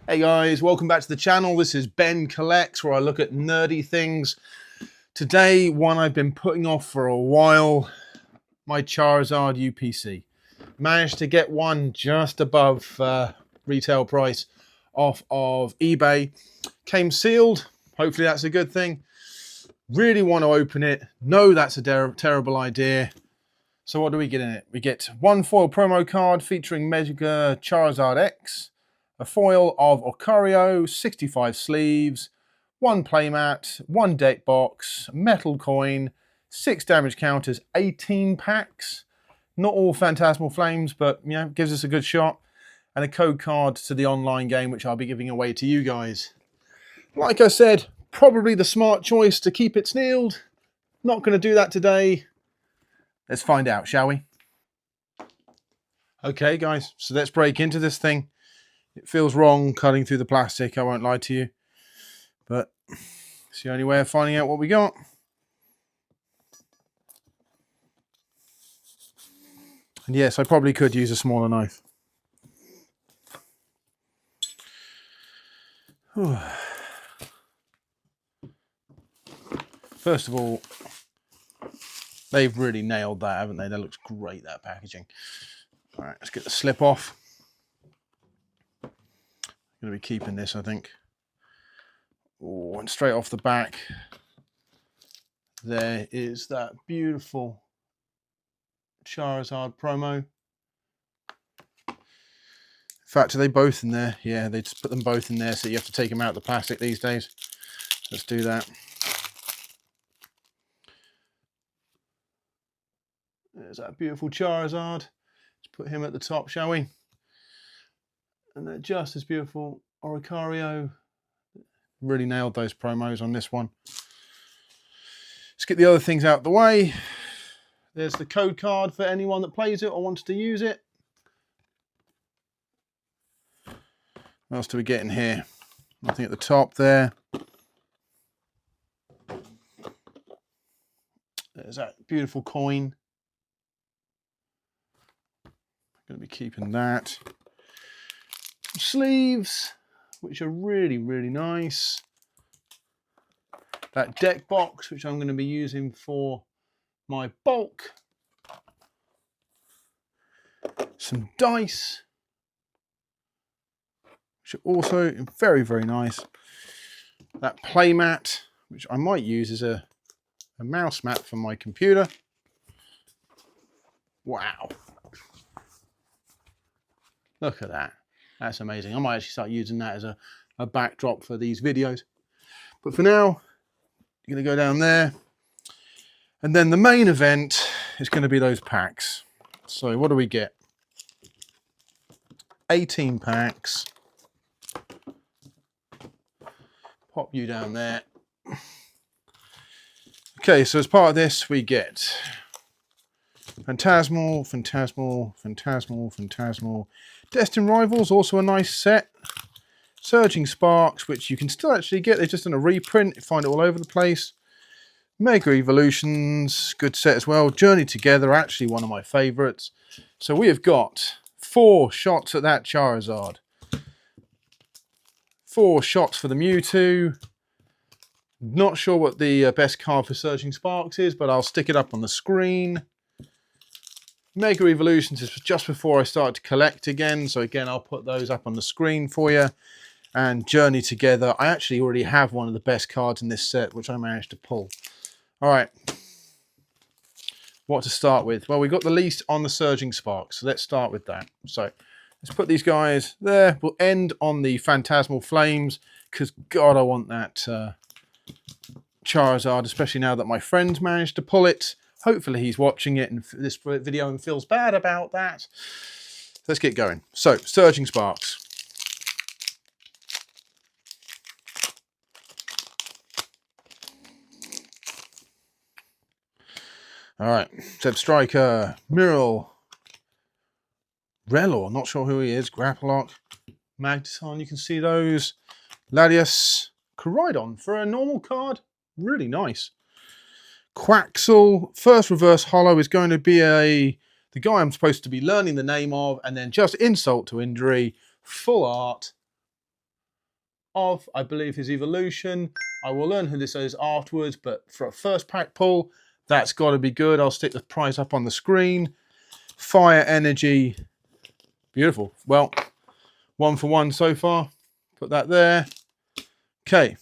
Hey guys, welcome back to the channel. This is Ben Collects, where I look at nerdy things. Today, one I've been putting off for a while, my Charizard UPC. Managed to get one just above retail price off of eBay. Came sealed. Hopefully that's a good thing. Really want to open it. Know that's a terrible idea. So what do we get in it? We get one foil promo card featuring Mega Charizard X, a foil of Oricorio, 65 sleeves, one playmat, one deck box, metal coin, 6 damage counters, 18 packs. Not all Phantasmal Flames, but you know, gives us a good shot. And a code card to the online game, which I'll be giving away to you guys. Like I said, probably the smart choice to keep it sealed. Not going to do that today. Let's find out, shall we? Okay, guys, so let's break into this thing. It feels wrong cutting through the plastic, I won't lie to you. But it's the only way of finding out what we got. And yes, I probably could use a smaller knife. First of all, they've really nailed that, haven't they? That looks great, that packaging. All right, let's get the slip off. I'm going to be keeping this, I think. Oh, and straight off the back, there is that beautiful Charizard promo. In fact, are they both in there? Yeah, they just put them both in there, so you have to take them out of the plastic these days. Let's do that. There's that beautiful Charizard. Let's put him at the top, shall we? And they're just as beautiful Oricorio. Really nailed those promos on this one. Let's get the other things out of the way. There's the code card for anyone that plays it or wants to use it. What else do we get in here? Nothing at the top there. There's that beautiful coin. Going to be keeping that. Sleeves, which are really, really nice. That deck box, which I'm going to be using for my bulk. Some dice, which are also very, very nice. That playmat, which I might use as a mouse mat for my computer. Wow. Look at that. That's amazing. I might actually start using that as a backdrop for these videos. But for now, you're going to go down there. And then the main event is going to be those packs. So what do we get? 18 packs. Pop you down there. Okay, so as part of this, we get Phantasmal. Destined Rivals, also a nice set. Surging Sparks, which you can still actually get. They're just in a reprint. You find it all over the place. Mega Evolutions, good set as well. Journey Together, actually one of my favourites. So we have got 4 shots at that Charizard. 4 shots for the Mewtwo. Not sure what the best card for Surging Sparks is, but I'll stick it up on the screen. Mega Evolutions is just before I started to collect again. So again, I'll put those up on the screen for you. And Journey Together. I actually already have one of the best cards in this set, which I managed to pull. All right. What to start with? Well, we got the least on the Surging Sparks. So let's start with that. So let's put these guys there. We'll end on the Phantasmal Flames, because God, I want that Charizard, especially now that my friend's managed to pull it. Hopefully he's watching it in this video and feels bad about that. Let's get going. So, Surging Sparks. All right. Zeb Striker, Miral, Relor, not sure who he is, Grapplock, Magneton, you can see those. Latias, Coridon for a normal card. Really nice. Quaxel, first reverse holo is going to be the guy I'm supposed to be learning the name of, and then just insult to injury, full art, of, I believe, his evolution. I will learn who this is afterwards, but for a first pack pull, that's got to be good. I'll stick the price up on the screen. Fire Energy. Beautiful. Well, 1 for 1 so far. Put that there. Okay.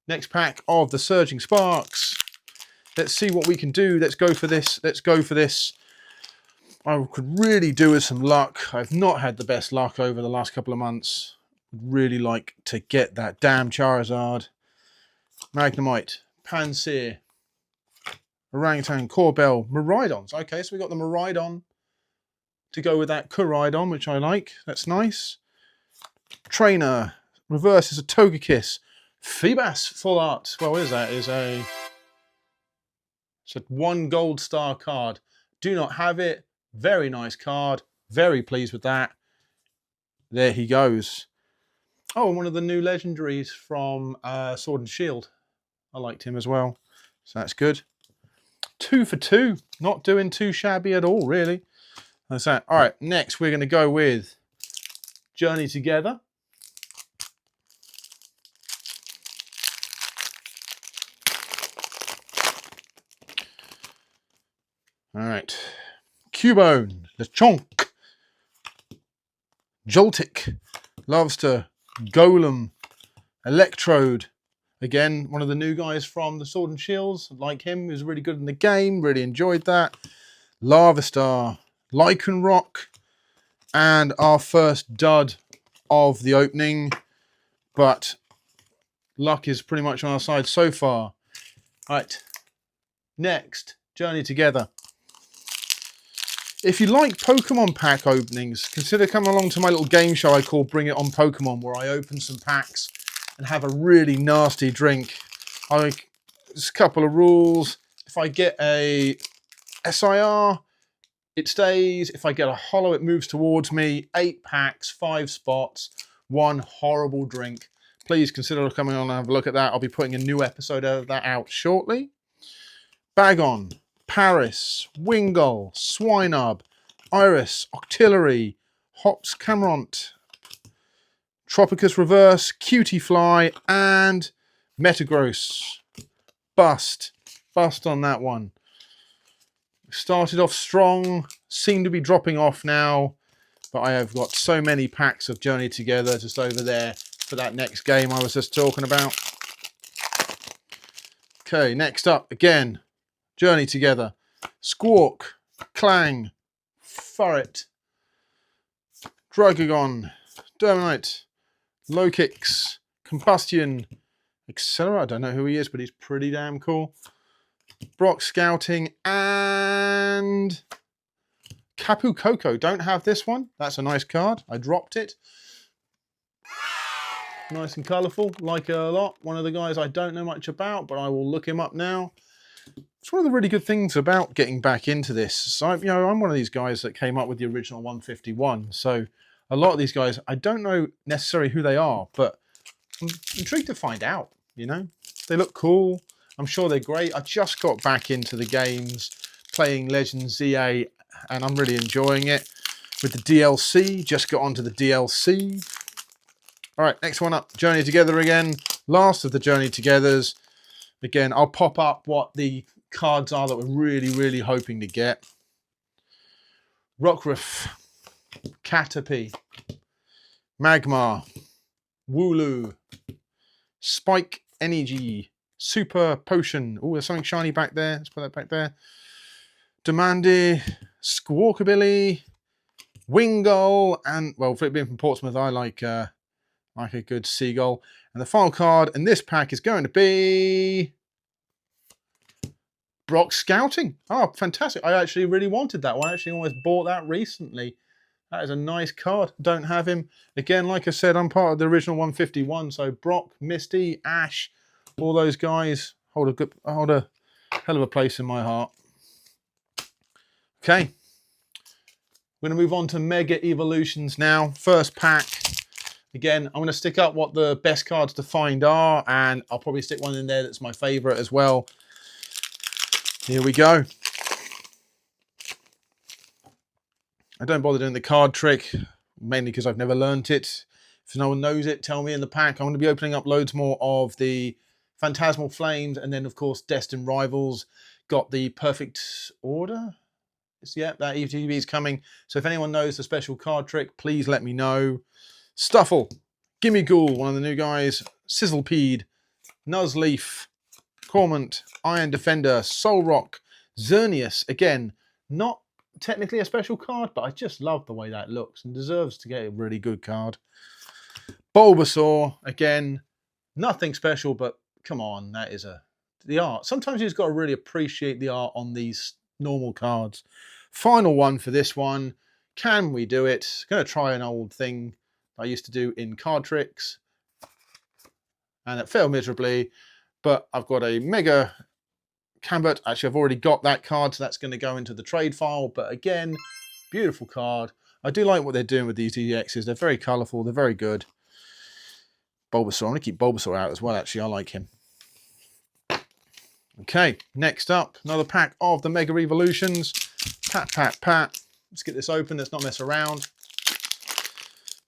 Next pack of the Surging Sparks. Let's see what we can do. Let's go for this. Let's go for this. I could really do with some luck. I've not had the best luck over the last couple of months. Really like to get that damn Charizard. Magnemite, Pansear, Orangutan, Corbell, Miraidons. Okay, so we got the Miraidon to go with that Koraidon, which I like. That's nice. Trainer, reverse is a Togekiss. Feebas Full Art. Well, what is that? It's a 1 gold star card. Do not have it. Very nice card. Very pleased with that. There he goes. Oh, and one of the new legendaries from Sword and Shield. I liked him as well. So that's good. 2 for 2. Not doing too shabby at all, really. That's that. All right, next we're going to go with Journey Together. All right. Cubone, Lechonk, Joltik, Lobster, Golem, Electrode. Again, one of the new guys from the Sword and Shields. Like him, he was really good in the game. Really enjoyed that. Larvestar, Lycanroc, and our first dud of the opening. But luck is pretty much on our side so far. All right. Next, Journey Together. If you like Pokemon pack openings, consider coming along to my little game show I call Bring It On Pokemon, where I open some packs and have a really nasty drink. There's a couple of rules. If I get a SIR, it stays. If I get a holo, it moves towards me. 8 packs, 5 spots, 1 horrible drink. Please consider coming on and have a look at that. I'll be putting a new episode of that out shortly. Bagon, Paris, Wingull, Swinub, Iris, Octillery, Hops Cameront, Tropicus Reverse, Cutie Fly, and Metagross. Bust on that one. Started off strong, seem to be dropping off now, but I have got so many packs of Journey Together just over there for that next game I was just talking about. Okay, next up again, Journey Together. Squawk, Clang, Furret, Dragagon, Dermanite, Low-Kicks, Combustion, Accelera. I don't know who he is, but he's pretty damn cool. Brock Scouting, and Kapu Koko. Don't have this one. That's a nice card. I dropped it. Nice and colourful. Like it a lot. One of the guys I don't know much about, but I will look him up now. It's one of the really good things about getting back into this. So, I'm one of these guys that came up with the original 151. So a lot of these guys, I don't know necessarily who they are, but I'm intrigued to find out, They look cool. I'm sure they're great. I just got back into the games, playing Legends ZA, and I'm really enjoying it. With the DLC, just got onto the DLC. All right, next one up, Journey Together again. Last of the Journey Togethers. Again, I'll pop up what the cards are that we're really, really hoping to get. Rockruff, Caterpie, Magmar, Wooloo, Spike Energy, Super Potion. Oh, there's something shiny back there. Let's put that back there. Demanded, Squawkabilly, Wingull, and, well, for it being from Portsmouth, I like a good Seagull. And the final card in this pack is going to be Brock Scouting. Oh, fantastic. I actually really wanted that one. I actually almost bought that recently. That is a nice card. Don't have him. Again, like I said, I'm part of the original 151. So Brock, Misty, Ash, all those guys hold a hell of a place in my heart. Okay. We're going to move on to Mega Evolutions now. First pack. Again, I'm going to stick up what the best cards to find are, and I'll probably stick one in there that's my favourite as well. Here we go. I don't bother doing the card trick, mainly because I've never learnt it. If no one knows it, tell me in the pack. I'm going to be opening up loads more of the Phantasmal Flames, and then, of course, Destined Rivals. Got the Perfect Order. Yep, that ETB is coming. So if anyone knows the special card trick, please let me know. Stuffle, Gimme Ghoul, one of the new guys. Sizzlepede, Nuzleaf, Cormant, Iron Defender, Soul Rock, Xerneas. Again, not technically a special card, but I just love the way that looks and deserves to get a really good card. Bulbasaur, again, nothing special, but come on, that is the art. Sometimes you've got to really appreciate the art on these normal cards. Final one for this one. Can we do it? Going to try an old thing I used to do in card tricks, and it failed miserably, but I've got a Mega Cambert. Actually, I've already got that card, so that's going to go into the trade file. But again, beautiful card. I do like what they're doing with these DXs. They're very colourful. They're very good. Bulbasaur. I'm going to keep Bulbasaur out as well, actually. I like him. Okay, next up, another pack of the Mega Evolutions. Pat, pat, pat. Let's get this open. Let's not mess around.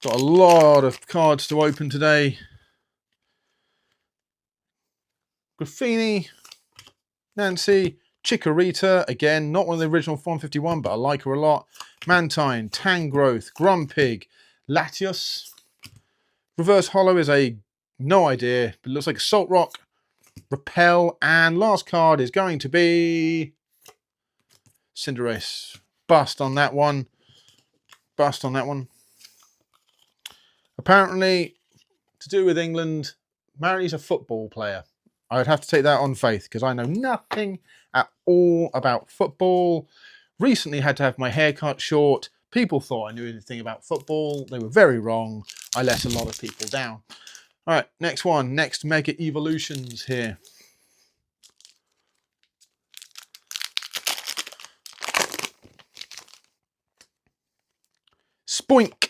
Got a lot of cards to open today. Graffini, Nancy, Chikorita. Again, not one of the original 151, but I like her a lot. Mantine, Tangrowth, Grumpig, Latios. Reverse Holo is no idea, but it looks like a Salt Rock, Repel, and last card is going to be Cinderace. Bust on that one. Bust on that one. Apparently, to do with England, Mary's a football player. I would have to take that on faith because I know nothing at all about football. Recently had to have my hair cut short. People thought I knew anything about football. They were very wrong. I let a lot of people down. All right, next one. Next Mega Evolutions here. Spoink,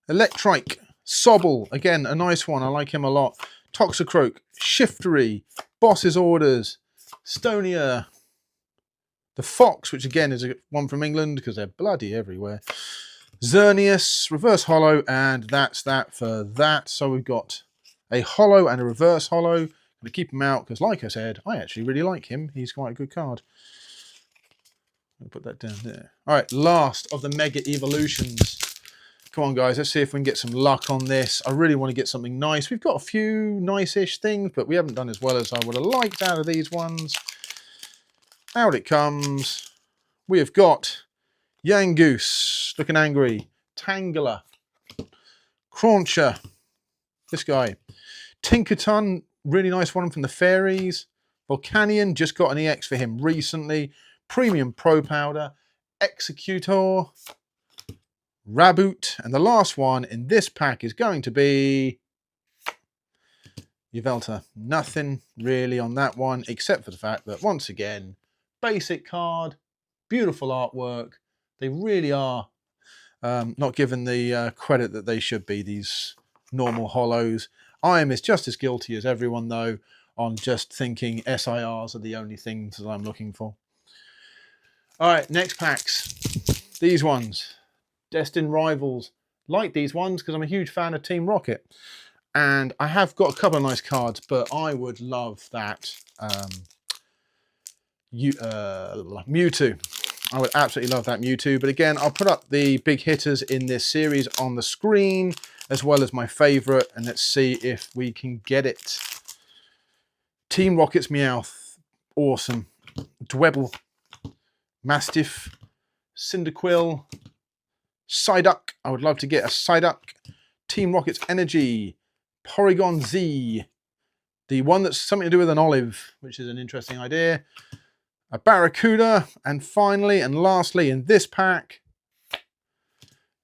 Electrike, Sobble. Again, a nice one. I like him a lot. Toxicroak, Shiftery, Boss's Orders, Stonia, the Fox, which again is one from England because they're bloody everywhere. Xerneas, Reverse Holo, and that's that for that. So we've got a Holo and a Reverse Holo. I'm going to keep him out because, like I said, I actually really like him. He's quite a good card. I'll put that down there. All right, last of the Mega Evolutions. Come on, guys. Let's see if we can get some luck on this. I really want to get something nice. We've got a few nice-ish things, but we haven't done as well as I would have liked out of these ones. Out it comes. We have got Yangoose, looking angry. Tangela. Crauncher. This guy. Tinkerton, really nice one from the Fairies. Volcanion, just got an EX for him recently. Premium Pro Powder. Executor. Raboot, and the last one in this pack is going to be Yveltal. Nothing really on that one, except for the fact that, once again, basic card, beautiful artwork. They really are not given the credit that they should be, these normal holos. I am just as guilty as everyone, though, on just thinking SIRs are the only things that I'm looking for. All right, next packs. These ones. Destined Rivals. Like these ones because I'm a huge fan of Team Rocket. And I have got a couple of nice cards, but I would love that Mewtwo. I would absolutely love that Mewtwo. But again, I'll put up the big hitters in this series on the screen, as well as my favourite. And let's see if we can get it. Team Rocket's Meowth. Awesome. Dwebble. Mastiff. Cyndaquil. Psyduck. I would love to get a Psyduck. Team Rocket's Energy. Porygon Z. The one that's something to do with an olive, which is an interesting idea. A Barracuda. And finally, and lastly, in this pack,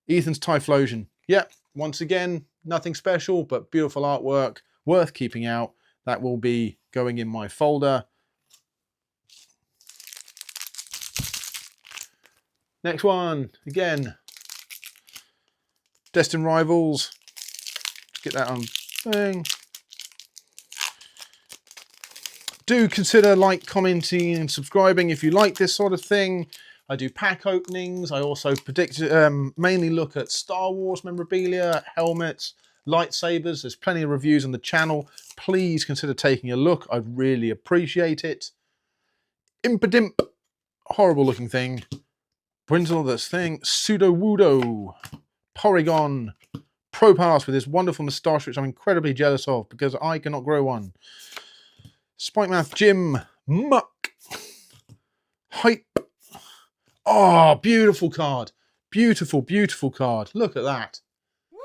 Ethan's Typhlosion. Yep, once again, nothing special, but beautiful artwork. Worth keeping out. That will be going in my folder. Next one, again. Destined Rivals. Let's get that on thing. Do consider commenting and subscribing if you like this sort of thing. I do pack openings. I also mainly look at Star Wars memorabilia, helmets, lightsabers. There's plenty of reviews on the channel. Please consider taking a look. I'd really appreciate it. Impidimp, horrible looking thing. Brindle, this thing. Pseudo-Wudo, Porygon, Propass with his wonderful moustache, which I'm incredibly jealous of because I cannot grow one. Spikemouth Jim, Muck, Hype. Oh, beautiful card. Beautiful, beautiful card. Look at that. Woo!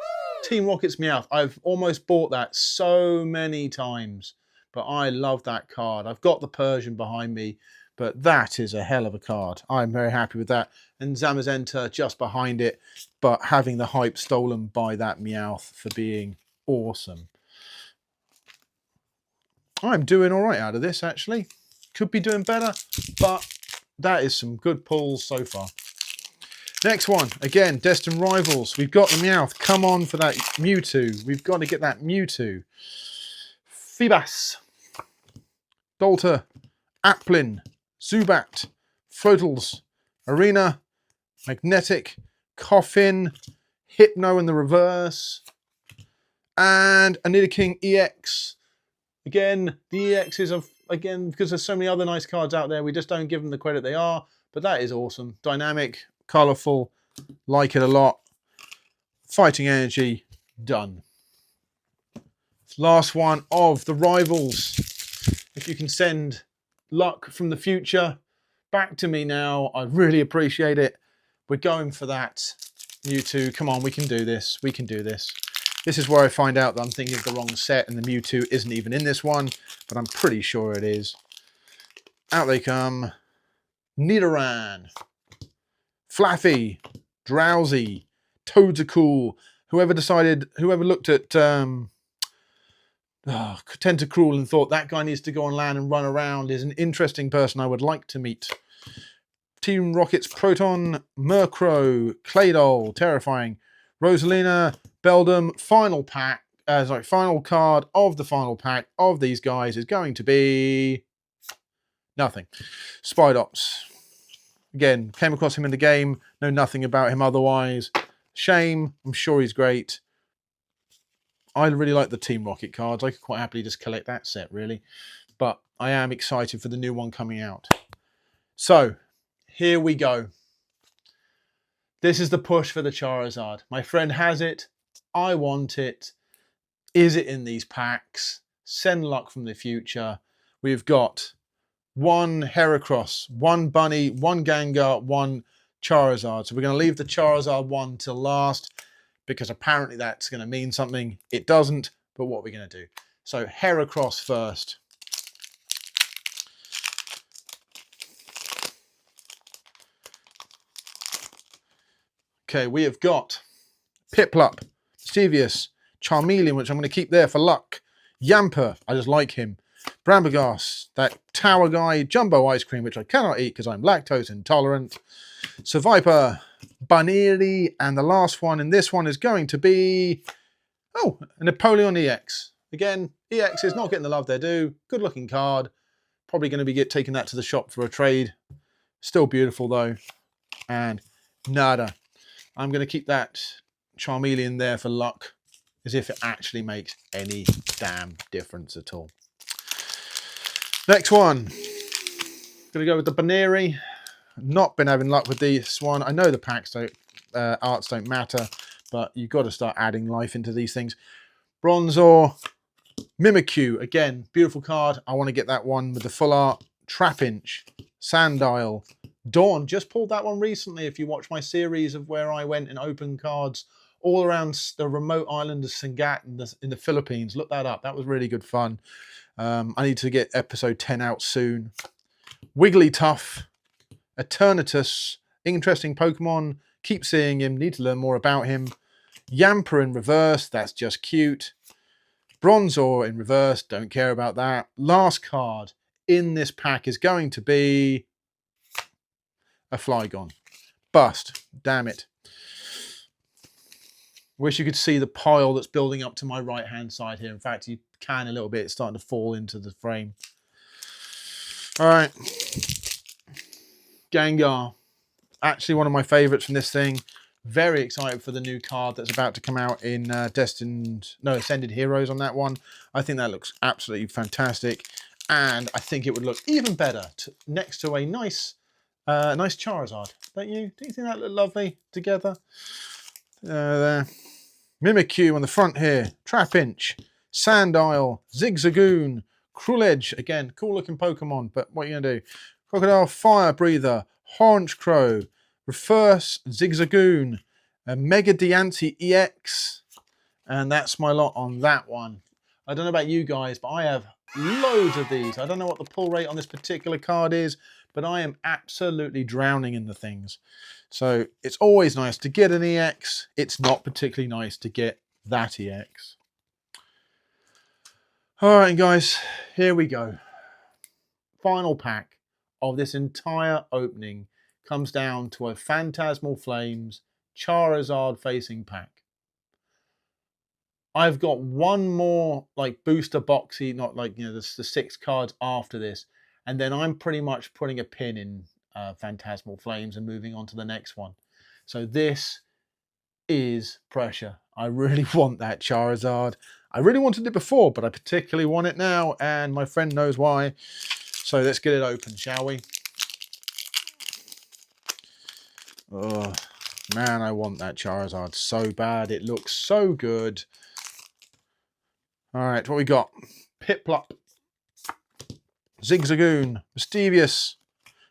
Team Rocket's Meowth. I've almost bought that so many times, but I love that card. I've got the Persian behind me, but that is a hell of a card. I'm very happy with that. And Zamazenta just behind it, but having the hype stolen by that Meowth for being awesome. I'm doing all right out of this, actually. Could be doing better, but that is some good pulls so far. Next one, again, Destined Rivals. We've got the Meowth. Come on for that Mewtwo. We've got to get that Mewtwo. Feebas, Dolter, Applin, Zubat, Floatals, Arena, Magnetic, Coffin, Hypno in the reverse, and a Nidoking EX. Again, the EXs are, again, because there's so many other nice cards out there, we just don't give them the credit they are, but that is awesome. Dynamic, colourful, like it a lot. Fighting Energy, done. Last one of the Rivals. If you can send luck from the future back to me now, I'd really appreciate it. We're going for that Mewtwo. Come on, we can do this. We can do this. This is where I find out that I'm thinking of the wrong set and the Mewtwo isn't even in this one, but I'm pretty sure it is. Out they come. Nidoran, Flaffy, Drowsy, Toadstool. Whoever looked at Tentacruel and thought that guy needs to go on land and run around is an interesting person I would like to meet. Team Rocket's Proton, Murkrow, Claydol, terrifying. Rosalina, Beldum. Final card of the final pack of these guys is going to be nothing. Spidops. Again, came across him in the game, know nothing about him otherwise. Shame, I'm sure he's great. I really like the Team Rocket cards. I could quite happily just collect that set, really. But I am excited for the new one coming out. So, here we go. This is the push for the Charizard. My friend has it. I want it. Is it in these packs? Send luck from the future. We've got one Heracross, one Bunny, one Gengar, one Charizard. So we're going to leave the Charizard one till last because apparently that's going to mean something. It doesn't, but what are we going to do? So Heracross first. Okay, we have got Piplup, Stevius, Charmeleon, which I'm going to keep there for luck. Yamper, I just like him. Brambleghast, that tower guy, Jumbo Ice Cream, which I cannot eat because I'm lactose intolerant. Survivor, Baneri, and the last one in this one is going to be, oh, a Napoleon EX. Again, EX is not getting the love they're due. Good looking card. Probably going to be taking that to the shop for a trade. Still beautiful though. And nada. I'm going to keep that Charmeleon there for luck, as if it actually makes any damn difference at all. Next one. Going to go with the Baneri. Not been having luck with this one. I know the packs arts don't matter, but you've got to start adding life into these things. Bronzor, Mimikyu. Again, beautiful card. I want to get that one with the full art. Trapinch, Sandile, Dawn. Just pulled that one recently. If you watch my series of where I went and opened cards all around the remote island of Sangat in the Philippines. Look that up. That was really good fun. I need to get episode 10 out soon. Wigglytuff, Eternatus, interesting Pokemon. Keep seeing him. Need to learn more about him. Yamper in reverse. That's just cute. Bronzor in reverse. Don't care about that. Last card in this pack is going to be a Flygon. Bust. Damn it. Wish you could see the pile that's building up to my right hand side here. In fact, you can a little bit. It's starting to fall into the frame. All right. Gengar. Actually one of my favorites from this thing. Very excited for the new card that's about to come out in Ascended Heroes on that one. I think that looks absolutely fantastic. And I think it would look even better next to a nice Charizard. Don't you? Do you think that look lovely together? There. Mimikyu on the front here. Trapinch, Sandile, Zigzagoon, Cruledge. Again, cool looking Pokemon, but what are you going to do? Crocodile Fire Breather, Hornch Crow, Reverse Zigzagoon, a Mega Diancie EX. And that's my lot on that one. I don't know about you guys, but I have loads of these. I don't know what the pull rate on this particular card is, but I am absolutely drowning in the things. So it's always nice to get an EX. It's not particularly nice to get that EX. All right, guys, here we go. Final pack of this entire opening comes down to a Phantasmal Flames Charizard facing pack. I've got one more like booster boxy, not like, you know, the 6 cards after this, and then I'm pretty much putting a pin in Phantasmal Flames and moving on to the next one. So this is pressure. I really want that Charizard. I really wanted it before, but I particularly want it now, and my friend knows why. So let's get it open, shall we? Oh man, I want that Charizard so bad. It looks so good. All right, what we got? Piplup, Zigzagoon, Mischievous,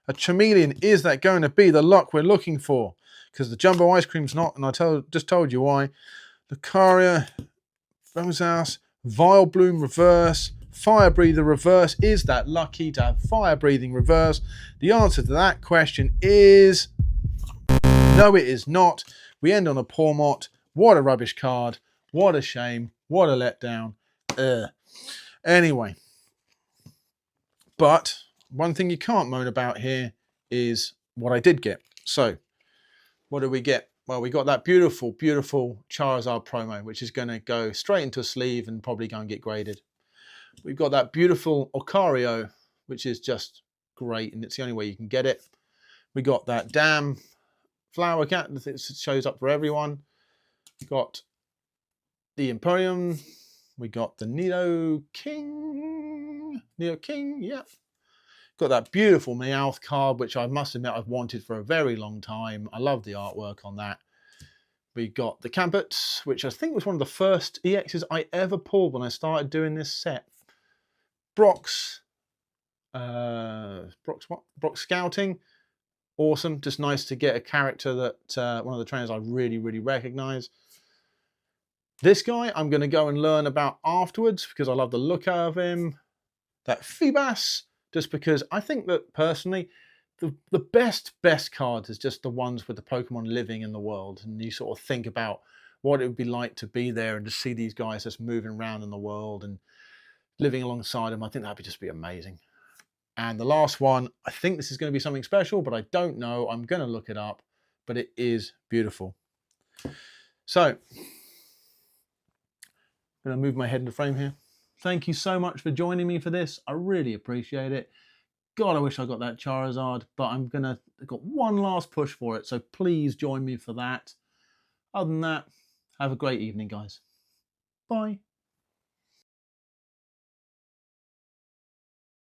a Chameleon. Is that going to be the luck we're looking for? Because the Jumbo Ice Cream's not, and just told you why. Lucaria, Rosas, Vile Bloom Reverse, Fire Breather Reverse. Is that lucky to have Fire Breathing Reverse? The answer to that question is no, it is not. We end on a Pawmot. What a rubbish card. What a shame. What a letdown. Anyway, but one thing you can't moan about here is what I did get. So what did we get? Well, we got that beautiful, beautiful Charizard promo, which is going to go straight into a sleeve and probably go and get graded. We've got that beautiful Lucario, which is just great, and it's the only way you can get it. We got that damn Flower Cat that shows up for everyone. We got the Imperium. We got the Nido King, yeah. Got that beautiful Meowth card, which I must admit I've wanted for a very long time. I love the artwork on that. We got the Campbell, which I think was one of the first EXs I ever pulled when I started doing this set. Brock's Scouting. Awesome. Just nice to get a character that one of the trainers I really, really recognize. This guy I'm going to go and learn about afterwards because I love the look of him. That Feebas, just because I think that personally, the best cards is just the ones with the Pokemon living in the world. And you sort of think about what it would be like to be there and to see these guys just moving around in the world and living alongside them. I think that'd just be amazing. And the last one, I think this is going to be something special, but I don't know. I'm going to look it up, but it is beautiful. So I'm going to move my head into frame here. Thank you so much for joining me for this. I really appreciate it. God, I wish I got that Charizard, but I've got one last push for it, so please join me for that. Other than that, have a great evening, guys. Bye.